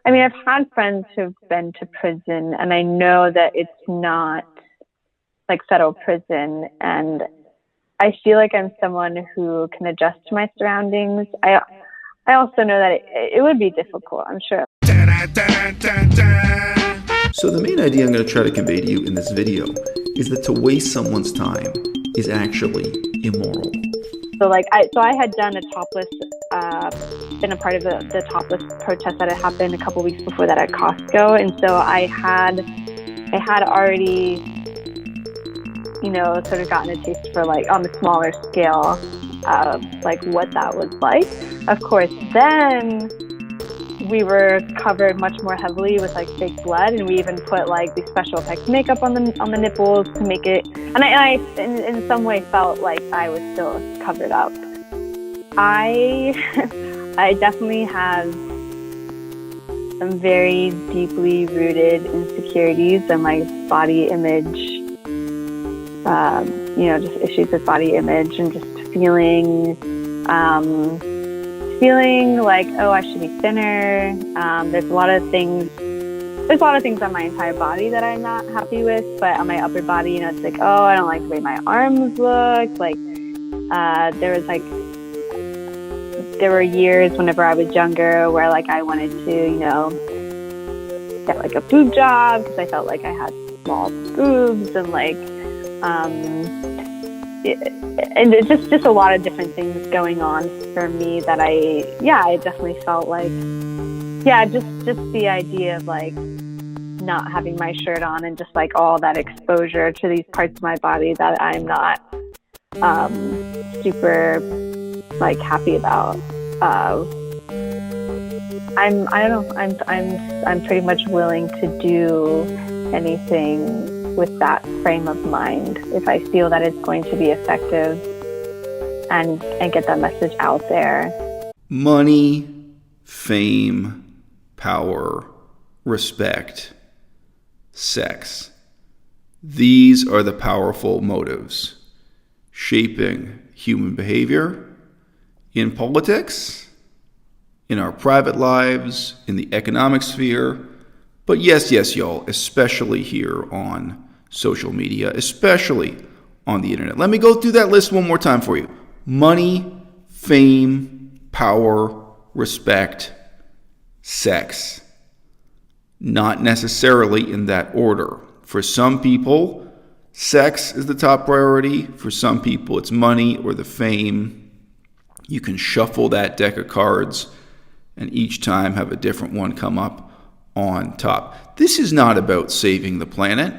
I mean, I've had friends who've been to prison, and I know that it's not like federal prison, and I feel like I'm someone who can adjust to my surroundings. I also know that it would be difficult, I'm sure. So the main idea I'm going to try to convey to you in this video is that to waste someone's time is actually immoral. So I had done a Topless, been a part of the Topless protest that had happened a couple weeks before that at Costco, and so I had already, sort of gotten a taste for like on the smaller scale of like what that was like. Of course, then we were covered much more heavily with like fake blood, and we even put like the special effects makeup on the nipples to make it. And I in some way felt like I was still covered up. I definitely have some very deeply rooted insecurities and like body image. Just issues with body image and just feeling like, oh, I should be thinner. There's a lot of things on my entire body that I'm not happy with, but on my upper body, it's like, oh, I don't like the way my arms look. Like, there were years whenever I was younger where like I wanted to, get like a boob job because I felt like I had small boobs and like, and it's just a lot of different things going on for me that I definitely felt like, just the idea of like not having my shirt on and just like all that exposure to these parts of my body that I'm not super like happy about. I'm pretty much willing to do anything with that frame of mind if I feel that it's going to be effective and get that message out there. Money, fame, power, respect, sex. These are the powerful motives shaping human behavior in politics, in our private lives, in the economic sphere, but yes, y'all, especially here on social media, especially on the internet. Let me go through that list one more time for you. Money, fame, power, respect, sex. Not necessarily in that order. For some people, sex is the top priority. For some people, it's money or the fame. You can shuffle that deck of cards and each time have a different one come up on top. This is not about saving the planet.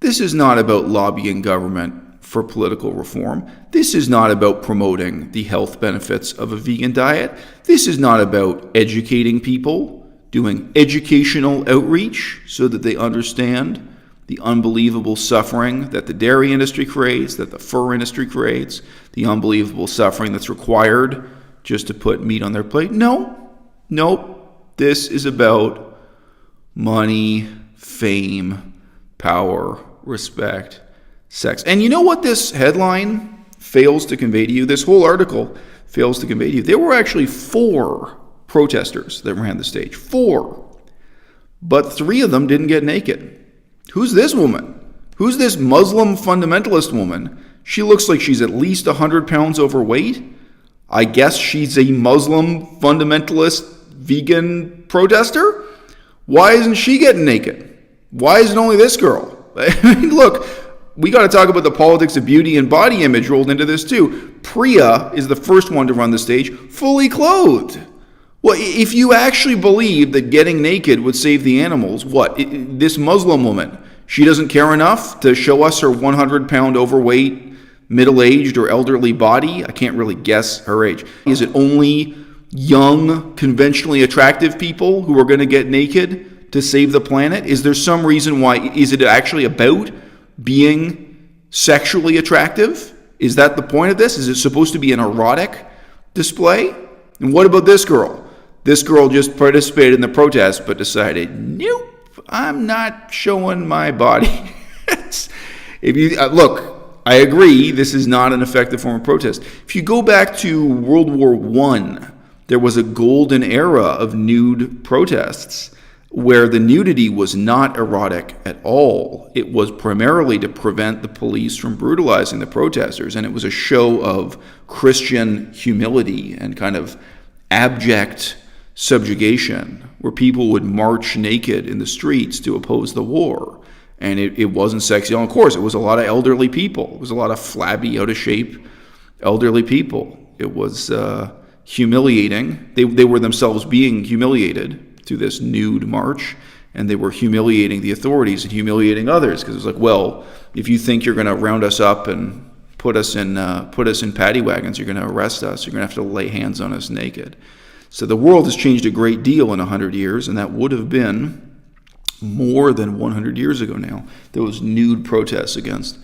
This is not about lobbying government for political reform. This is not about promoting the health benefits of a vegan diet. This is not about educating people, doing educational outreach so that they understand the unbelievable suffering that the dairy industry creates, that the fur industry creates, the unbelievable suffering that's required just to put meat on their plate. Nope. This is about money, fame, power, respect, sex. And you know what this headline fails to convey to you? This whole article fails to convey to you. There were actually 4 protesters that ran the stage. 4. But 3 of them didn't get naked. Who's this woman? Who's this Muslim fundamentalist woman? She looks like she's at least 100 pounds overweight. I guess she's a Muslim fundamentalist vegan protester? Why isn't she getting naked? Why is it only this girl? I mean, look, we got to talk about the politics of beauty and body image rolled into this too. Priya is the first one to run the stage fully clothed. Well, if you actually believe that getting naked would save the animals, this Muslim woman, she doesn't care enough to show us her 100-pound overweight, middle-aged or elderly body? I can't really guess her age. Is it only young, conventionally attractive people who are going to get naked to save the planet? Is there some reason why? Is it actually about being sexually attractive? Is that the point of this? Is it supposed to be an erotic display? And what about this girl? This girl just participated in the protest but decided, nope, I'm not showing my body. If you look, I agree, this is not an effective form of protest. If you go back to World War I, There was a golden era of nude protests where the nudity was not erotic at all. It was primarily to prevent the police from brutalizing the protesters, and it was a show of Christian humility and kind of abject subjugation, where people would march naked in the streets to oppose the war. And it wasn't sexy. Of course, it was a lot of elderly people. It was a lot of flabby, out of shape elderly people. It was humiliating. They were themselves being humiliated through this nude march, and they were humiliating the authorities and humiliating others, because it was like, well, if you think you're going to round us up and put us in paddy wagons, you're going to arrest us, you're going to have to lay hands on us naked. So the world has changed a great deal in 100 years, and that would have been more than 100 years ago now. There was nude protests against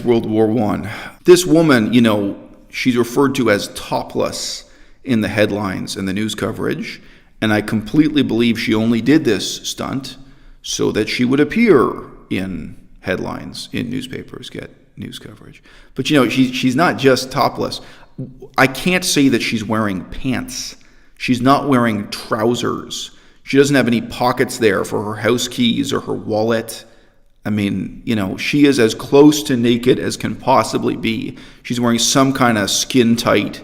World War I. This woman, she's referred to as Topless in the headlines and the news coverage, and I completely believe she only did this stunt so that she would appear in headlines, in newspapers, get news coverage. But she's not just topless. I can't say that she's wearing pants. She's not wearing trousers. She doesn't have any pockets there for her house keys or her wallet. I mean, she is as close to naked as can possibly be. She's wearing some kind of skin-tight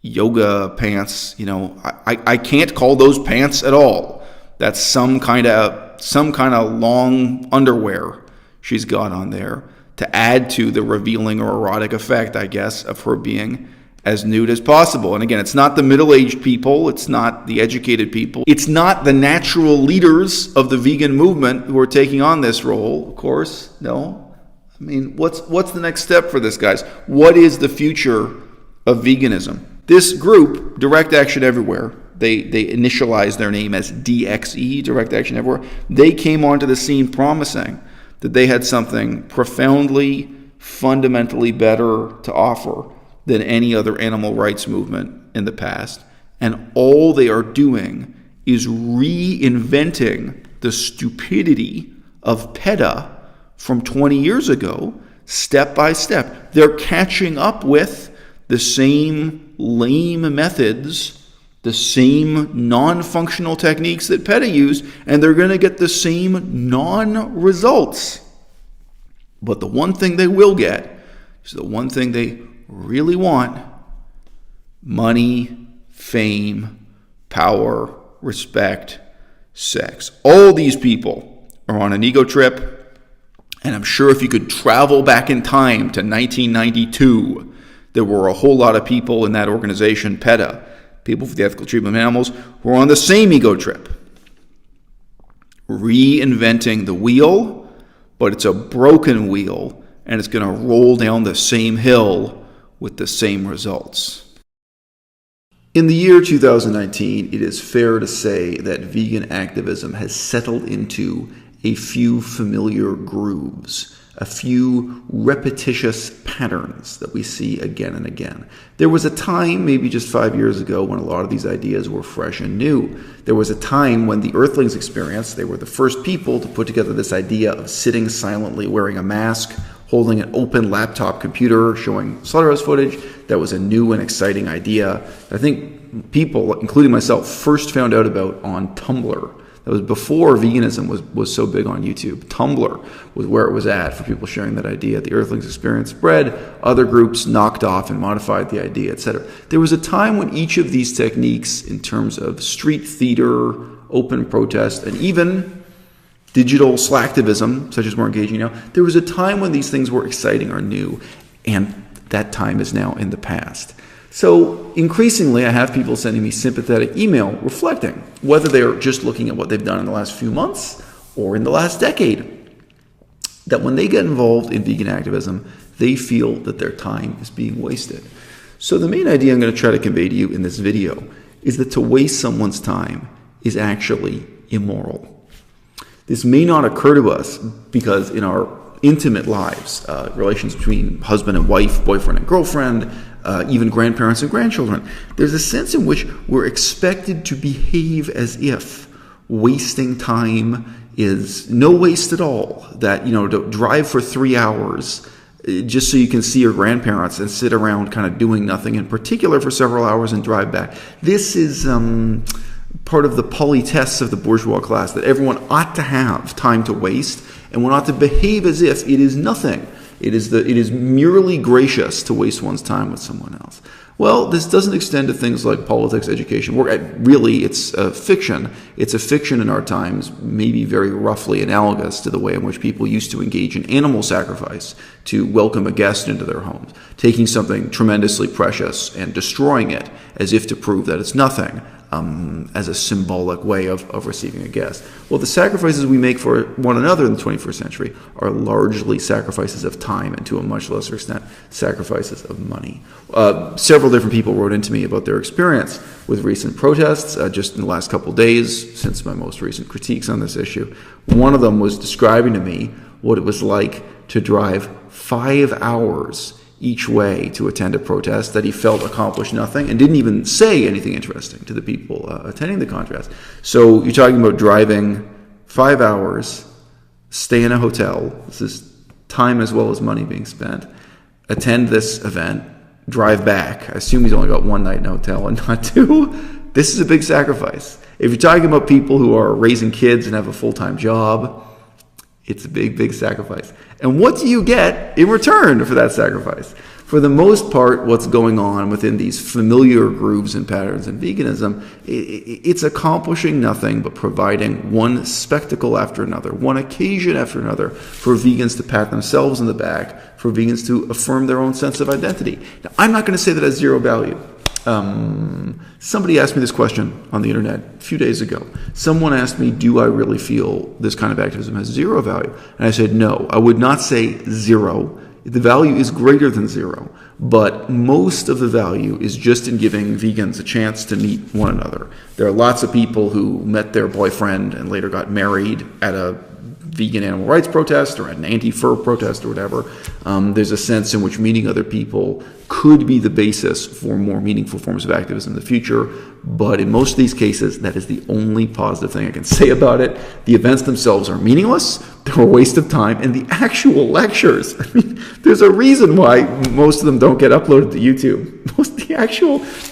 yoga pants. I can't call those pants at all. That's some kind of long underwear she's got on there to add to the revealing or erotic effect, I guess, of her being as nude as possible. And again, it's not the middle-aged people, it's not the educated people, it's not the natural leaders of the vegan movement who are taking on this role, of course. No. I mean, what's the next step for this, guys? What is the future of veganism? This group, Direct Action Everywhere, they initialized their name as DXE, Direct Action Everywhere. They came onto the scene promising that they had something profoundly, fundamentally better to offer than any other animal rights movement in the past. And all they are doing is reinventing the stupidity of PETA from 20 years ago, step by step. They're catching up with the same lame methods, the same non-functional techniques that PETA used, and they're going to get the same non-results. But the one thing they will get is the one thing they really want: money, fame, power, respect, sex. All these people are on an ego trip, and I'm sure if you could travel back in time to 1992, there were a whole lot of people in that organization, PETA, People for the Ethical Treatment of Animals, who are on the same ego trip, reinventing the wheel, but it's a broken wheel, and it's going to roll down the same hill with the same results. In the year 2019, it is fair to say that vegan activism has settled into a few familiar grooves, a few repetitious patterns that we see again and again. There was a time, maybe just 5 years ago, when a lot of these ideas were fresh and new. There was a time when the Earthlings experience, they were the first people to put together this idea of sitting silently, wearing a mask, holding an open laptop computer, showing slaughterhouse footage. That was a new and exciting idea. I think people, including myself, first found out about on Tumblr. That was before veganism was so big on YouTube. Tumblr was where it was at for people sharing that idea. The Earthlings experience spread, other groups knocked off and modified the idea, etc. There was a time when each of these techniques, in terms of street theater, open protest, and even digital slacktivism, such as we're engaging now, there was a time when these things were exciting or new, and that time is now in the past. So increasingly, I have people sending me sympathetic email reflecting whether they're just looking at what they've done in the last few months or in the last decade, that when they get involved in vegan activism, they feel that their time is being wasted. So the main idea I'm going to try to convey to you in this video is that to waste someone's time is actually immoral. This may not occur to us because in our intimate lives, relations between husband and wife, boyfriend and girlfriend, even grandparents and grandchildren, there's a sense in which we're expected to behave as if wasting time is no waste at all. That, to drive for 3 hours just so you can see your grandparents and sit around kind of doing nothing in particular for several hours and drive back. This is part of the politesse of the bourgeois class, that everyone ought to have time to waste, and one ought to behave as if it is nothing. It is merely gracious to waste one's time with someone else. Well, this doesn't extend to things like politics, education, work. Really, it's a fiction. It's a fiction in our times, maybe very roughly analogous to the way in which people used to engage in animal sacrifice to welcome a guest into their homes, taking something tremendously precious and destroying it as if to prove that it's nothing, as a symbolic way of receiving a guest. Well, the sacrifices we make for one another in the 21st century are largely sacrifices of time, and to a much lesser extent, sacrifices of money. Several different people wrote into me about their experience with recent protests just in the last couple of days, since my most recent critiques on this issue. One of them was describing to me what it was like to drive 5 hours each way to attend a protest that he felt accomplished nothing and didn't even say anything interesting to the people attending the contest. So you're talking about driving 5 hours, stay in a hotel. This is time as well as money being spent. Attend this event, drive back. I assume he's only got one night in a hotel and not two. This is a big sacrifice. If you're talking about people who are raising kids and have a full-time job, it's a big, big sacrifice. And what do you get in return for that sacrifice? For the most part, what's going on within these familiar grooves and patterns in veganism, it's accomplishing nothing but providing one spectacle after another, one occasion after another for vegans to pat themselves on the back, for vegans to affirm their own sense of identity. Now, I'm not going to say that has zero value. Somebody asked me this question on the internet a few days ago. Someone asked me, do I really feel this kind of activism has zero value? And I said, no, I would not say zero. The value is greater than zero, but most of the value is just in giving vegans a chance to meet one another. There are lots of people who met their boyfriend and later got married at a vegan animal rights protest or at an anti-fur protest or whatever. There's a sense in which meeting other people could be the basis for more meaningful forms of activism in the future, but in most of these cases, that is the only positive thing I can say about it. The events themselves are meaningless, they're a waste of time, and the actual lectures, I mean, there's a reason why most of them don't get uploaded to YouTube.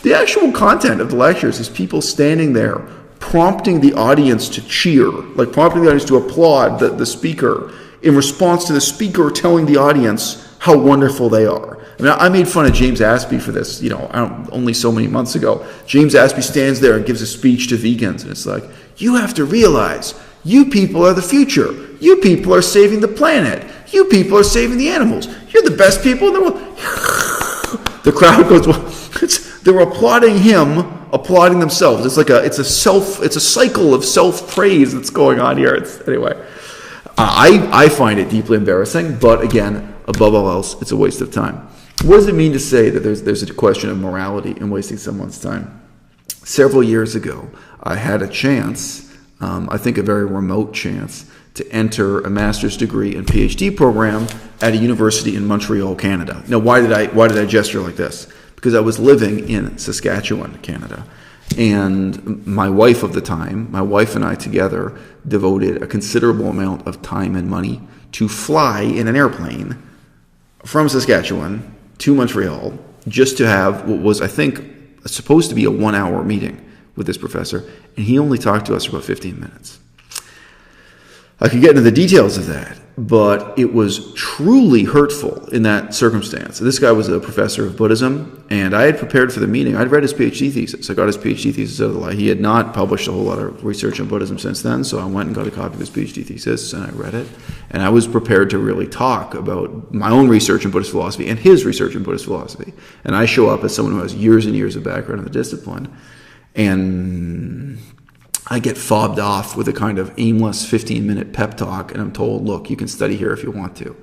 The actual content of the lectures is people standing there prompting the audience to cheer, like prompting the audience to applaud the speaker in response to the speaker telling the audience how wonderful they are. I mean, I made fun of James Aspey for this, only so many months ago. James Aspey stands there and gives a speech to vegans, and it's like, you have to realize, you people are the future. You people are saving the planet. You people are saving the animals. You're the best people in the world. The crowd goes, well, they're applauding him, applauding themselves. It's a cycle of self-praise that's going on here. Anyway, I find it deeply embarrassing, but again, above all else, it's a waste of time. What does it mean to say that there's a question of morality in wasting someone's time? Several years ago, I had a chance, I think a very remote chance, to enter a master's degree and PhD program at a university in Montreal, Canada. Now, why did I gesture like this? Because I was living in Saskatchewan, Canada. And my wife of the time, my wife and I together devoted a considerable amount of time and money to fly in an airplane from Saskatchewan to Montreal just to have what was, I think, supposed to be a 1-hour meeting with this professor. And he only talked to us for about 15 minutes. I could get into the details of that, but it was truly hurtful in that circumstance. This guy was a professor of Buddhism, and I had prepared for the meeting. I'd read his PhD thesis. I got his PhD thesis out of the light. He had not published a whole lot of research on Buddhism since then, so I went and got a copy of his PhD thesis, and I read it. And I was prepared to really talk about my own research in Buddhist philosophy and his research in Buddhist philosophy. And I show up as someone who has years and years of background in the discipline, and I get fobbed off with a kind of aimless 15-minute pep talk, and I'm told, look, you can study here if you want to.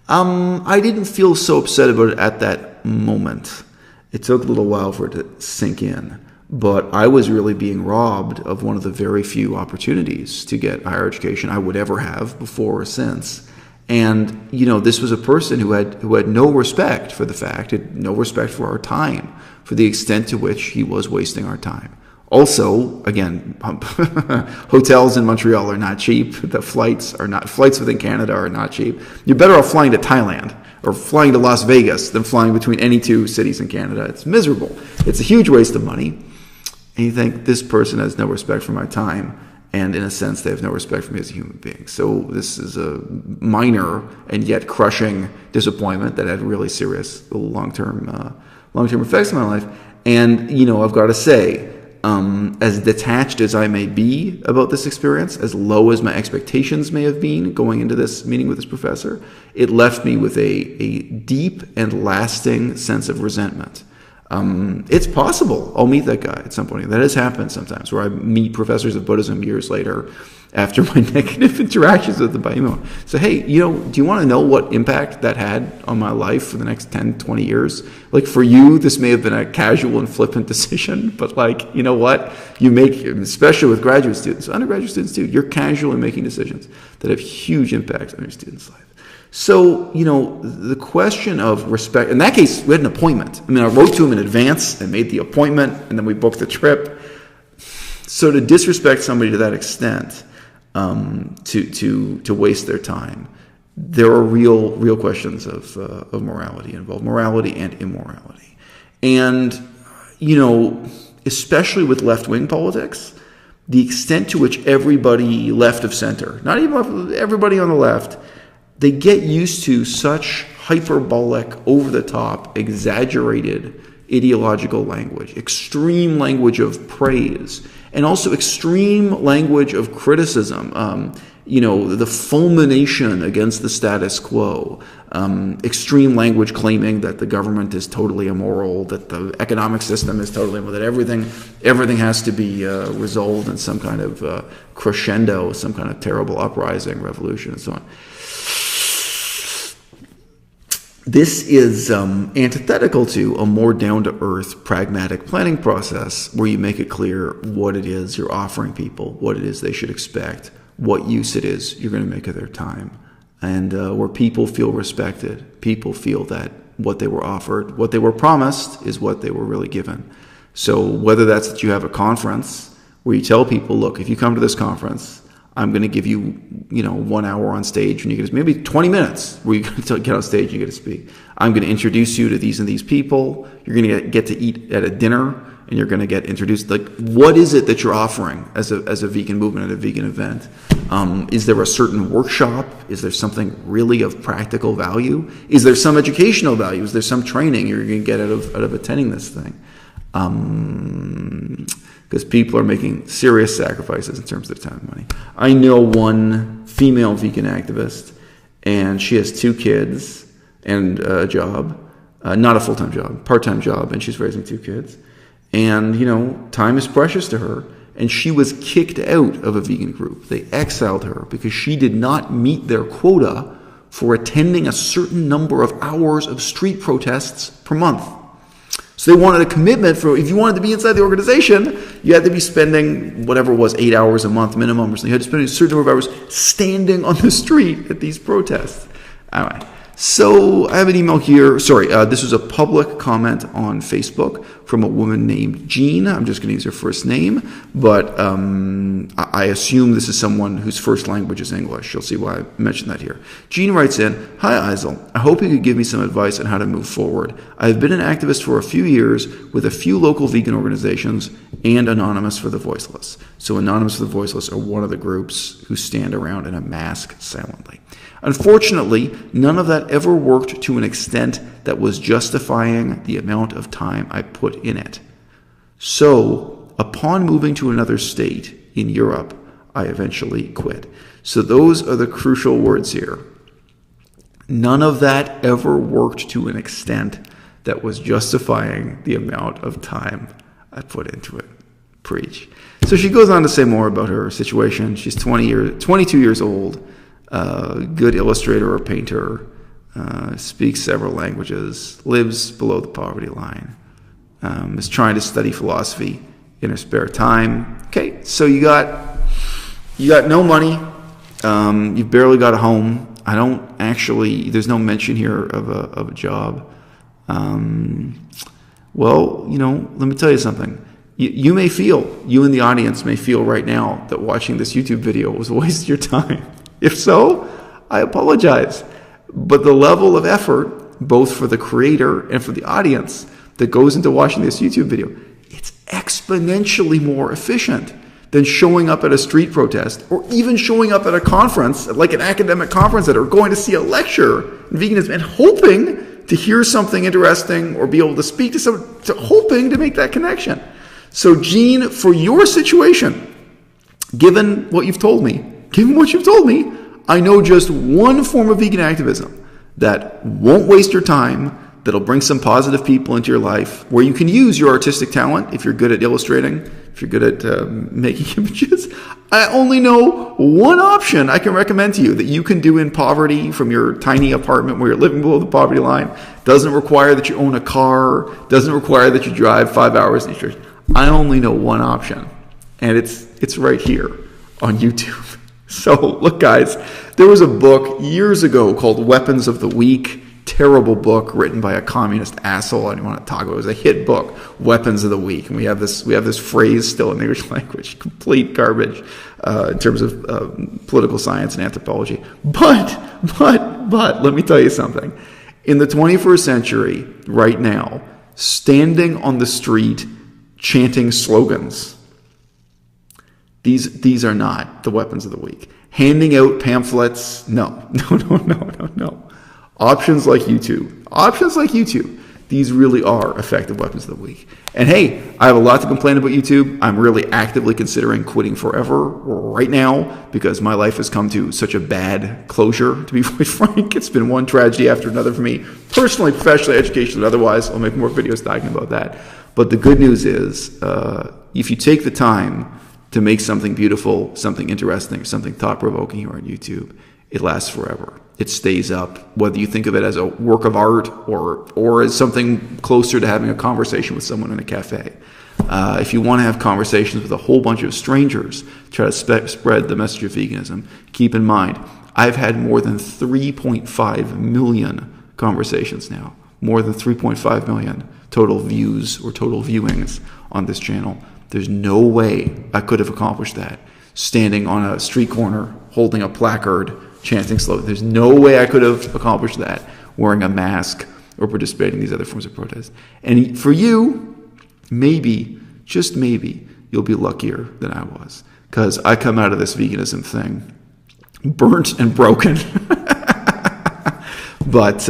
I didn't feel so upset about it at that moment. It took a little while for it to sink in, but I was really being robbed of one of the very few opportunities to get higher education I would ever have before or since. And, this was a person who had no respect for the fact, had no respect for our time, for the extent to which he was wasting our time. Also, again, hotels in Montreal are not cheap. Flights within Canada are not cheap. You're better off flying to Thailand or flying to Las Vegas than flying between any two cities in Canada. It's miserable. It's a huge waste of money. And you think, this person has no respect for my time, and in a sense, they have no respect for me as a human being. So this is a minor and yet crushing disappointment that had really serious long-term effects on my life. And, I've got to say, as detached as I may be about this experience, as low as my expectations may have been going into this meeting with this professor, it left me with a deep and lasting sense of resentment. It's possible I'll meet that guy at some point. That has happened sometimes, where I meet professors of Buddhism years later after my negative interactions with them by email. So, hey, do you want to know what impact that had on my life for the next 10, 20 years? Like, for you, this may have been a casual and flippant decision, but you know what? You make, especially with graduate students, undergraduate students too, you're casually making decisions that have huge impacts on your student's life. So, the question of respect, in that case, we had an appointment. I wrote to him in advance and made the appointment, and then we booked the trip. So to disrespect somebody to that extent, to waste their time, there are real questions of morality involved, morality and immorality. And, especially with left-wing politics, the extent to which everybody left of center, not even everybody on the left, they get used to such hyperbolic, over-the-top, exaggerated ideological language, extreme language of praise, and also extreme language of criticism, the fulmination against the status quo, extreme language claiming that the government is totally immoral, that the economic system is totally immoral, that everything has to be resolved in some kind of crescendo, some kind of terrible uprising, revolution, and so on. This is antithetical to a more down-to-earth, pragmatic planning process where you make it clear what it is you're offering people, what it is they should expect, what use it is you're going to make of their time, and where people feel respected, people feel that what they were offered, what they were promised, is what they were really given. So whether that's that you have a conference where you tell people, look, if you come to this conference, I'm going to give you, 1 hour on stage, and you get maybe 20 minutes where you get on stage and you get to speak. I'm going to introduce you to these and these people. You're going to get to eat at a dinner, and you're going to get introduced. Like, what is it that you're offering as a vegan movement at a vegan event? Is there a certain workshop? Is there something really of practical value? Is there some educational value? Is there some training you're going to get out of attending this thing? Because people are making serious sacrifices in terms of their time and money. I know one female vegan activist, and she has 2 kids and a job, not a full-time job, part-time job, and she's raising 2 kids. And, time is precious to her, and she was kicked out of a vegan group. They exiled her because she did not meet their quota for attending a certain number of hours of street protests per month. So they wanted a commitment for, if you wanted to be inside the organization, you had to be spending whatever it was, 8 hours a month minimum or something. You had to spend a certain number of hours standing on the street at these protests. All right. So I have an email here. Sorry, this was a public comment on Facebook from a woman named Jean. I'm just going to use her first name, but I assume this is someone whose first language is English. You'll see why I mentioned that here. Jean writes in, "Hi Eisel, I hope you could give me some advice on how to move forward. I've been an activist for a few years with a few local vegan organizations and Anonymous for the Voiceless." So Anonymous for the Voiceless are one of the groups who stand around in a mask silently. Unfortunately, none of that ever worked to an extent that was justifying the amount of time I put in it. So, upon moving to another state in Europe, I eventually quit. So those are the crucial words here. None of that ever worked to an extent that was justifying the amount of time I put into it. Preach. So she goes on to say more about her situation. She's 22 years old. Good illustrator or painter, speaks several languages, lives below the poverty line, is trying to study philosophy in her spare time. Okay, so you got no money, you've barely got a home. There's no mention here of a job. Well, let me tell you something. You in the audience may feel right now that watching this YouTube video was a waste of your time. If so, I apologize. But the level of effort, both for the creator and for the audience, that goes into watching this YouTube video, it's exponentially more efficient than showing up at a street protest or even showing up at a conference, like an academic conference, that are going to see a lecture in veganism and hoping to hear something interesting or be able to speak to someone, hoping to make that connection. So Gene, for your situation, given what you've told me, I know just one form of vegan activism that won't waste your time, that'll bring some positive people into your life, where you can use your artistic talent if you're good at illustrating, if you're good at making images. I only know one option I can recommend to you that you can do in poverty from your tiny apartment where you're living below the poverty line. Doesn't require that you own a car, doesn't require that you drive 5 hours in each direction. I only know one option, and it's right here on YouTube. So look, guys, there was a book years ago called Weapons of the Weak. Terrible book written by a communist asshole. I don't want to talk about it. It was a hit book, Weapons of the Weak, and we have this phrase still in the English language, complete garbage in terms of political science and anthropology. But let me tell you something. In the 21st century, right now, standing on the street chanting slogans, these are not the weapons of the weak. Handing out pamphlets, no. Options like YouTube, these really are effective weapons of the weak. And hey, I have a lot to complain about YouTube. I'm really actively considering quitting forever right now because my life has come to such a bad closure, to be quite frank. It's been one tragedy after another for me, personally, professionally, educationally, otherwise. I'll make more videos talking about that. But the good news is, if you take the time to make something beautiful, something interesting, something thought-provoking here on YouTube, it lasts forever. It stays up, whether you think of it as a work of art or as something closer to having a conversation with someone in a cafe. If you want to have conversations with a whole bunch of strangers, try to spread the message of veganism, keep in mind, I've had more than 3.5 million conversations now. More than 3.5 million total views or total viewings on this channel. There's no way I could have accomplished that standing on a street corner, holding a placard, chanting slowly. There's no way I could have accomplished that wearing a mask or participating in these other forms of protest. And for you, maybe, just maybe, you'll be luckier than I was, because I come out of this veganism thing burnt and broken. But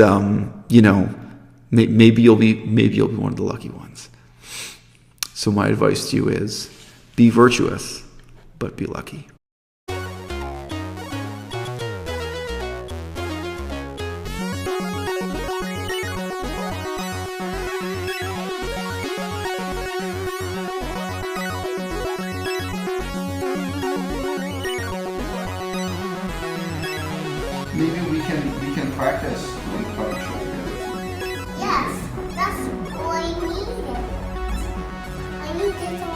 maybe you'll be one of the lucky ones. So my advice to you is, be virtuous, but be lucky. Maybe we can practice doing puppet show together. Yes, that's all I needed. I needed to